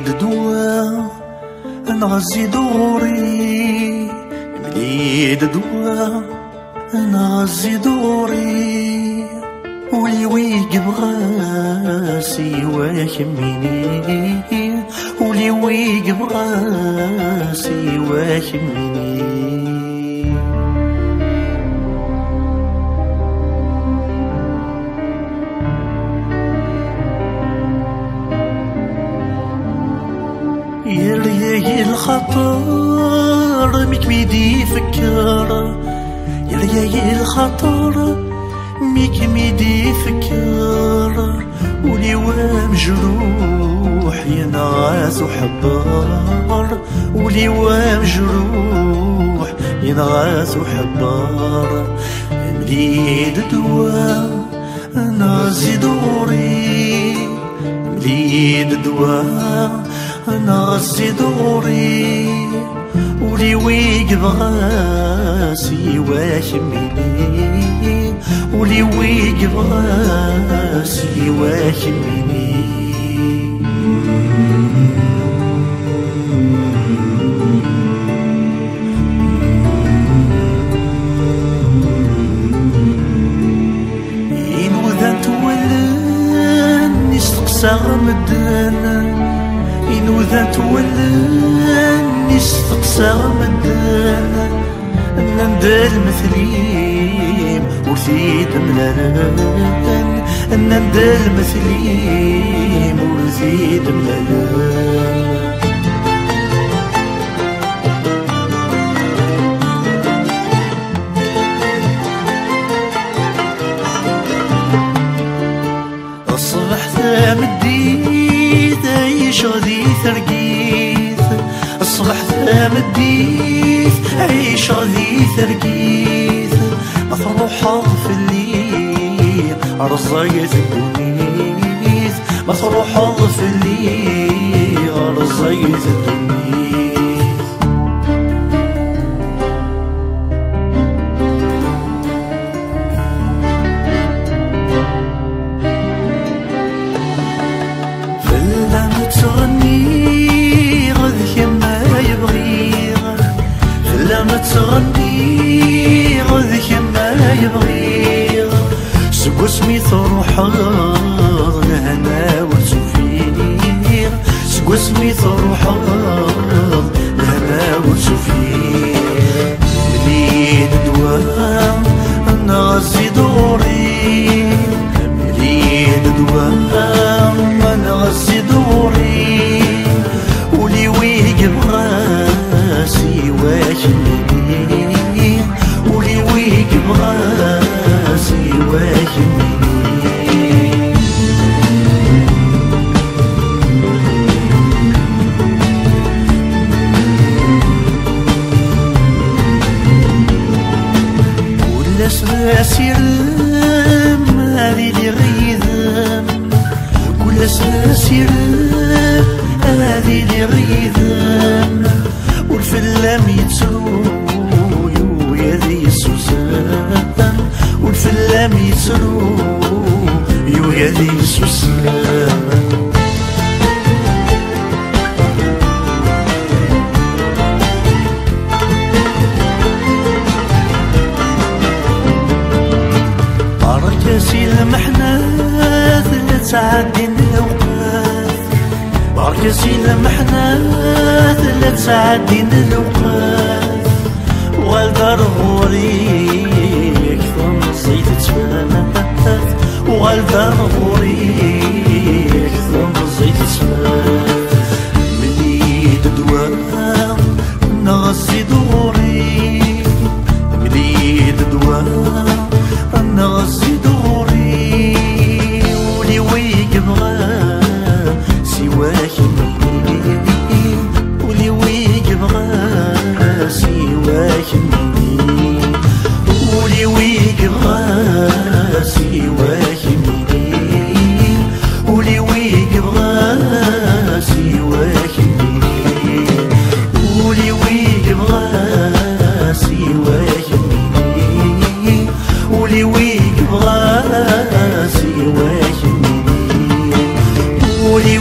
مليد دوا نغزي دوري، مليد دوا نغزي دوري، ولي ويقب غاسي واكميني، ولي ويقب غاسي واكميني. يا الخطر ميك ميدي فكر، يا الخطر ميك ميدي فكر، ولي ومجروح ينغاز وحبار، ولي ومجروح ينغاز وحبار. مليد دوا نغزي دوري، مليد دوا نغزي دوري، ولي ويقب غاسي واكميني، ولي ويقب غاسي واكميني. إن وذا تولن يستقسى مدن، إن وذا تولن يستقسى مدن، نندل مثليم ورثيد ملالان، نندل مثليم ورثيد ملالان. الصبح ثامديت عيش غدي ثرقيت، الصبح ثامديت عيش غدي ثرقيت، مفروحة في الليل رزايت الدنيت، مفروحة في الليل رزايت الدنيت. تغني غد كما يبغيغ، لما تغني غد كما يبغيغ، سقو سميت روحه لهنا والسفير، سقو سميت روحه لهنا والسفير. مليد دوا نغزي دوري، مليد دوا نغزي دوري، ولي ويقب غاسي واكميني، ولي ويقب غاسي واكميني. ولا سيرم هذي اللي غيذم، كل سيرم هذي اللي غيذم، والفلام يتسرويو يا ذي السوسان، والفلام يتسرويو يا ذي السوسان. بركاسي المحنات لا تعدي الأوقات، بركاسي المحنات لا تعدي الأوقات، والدار غوري أكثر من الزيت تفات، والدار غوري أكثر من الزيت تفات. مليد دوا نغزي دوري، مليد دوا نغزي دوري، ولي ويقب غاسي واكميني، ولي ويقب غاسي واكميني، ولي ويقب غاسي واكميني، ولي ويقب غاسي واكميني، ولي ويقب غاسي واكميني، ولي ويقب غاسي واكميني، ولي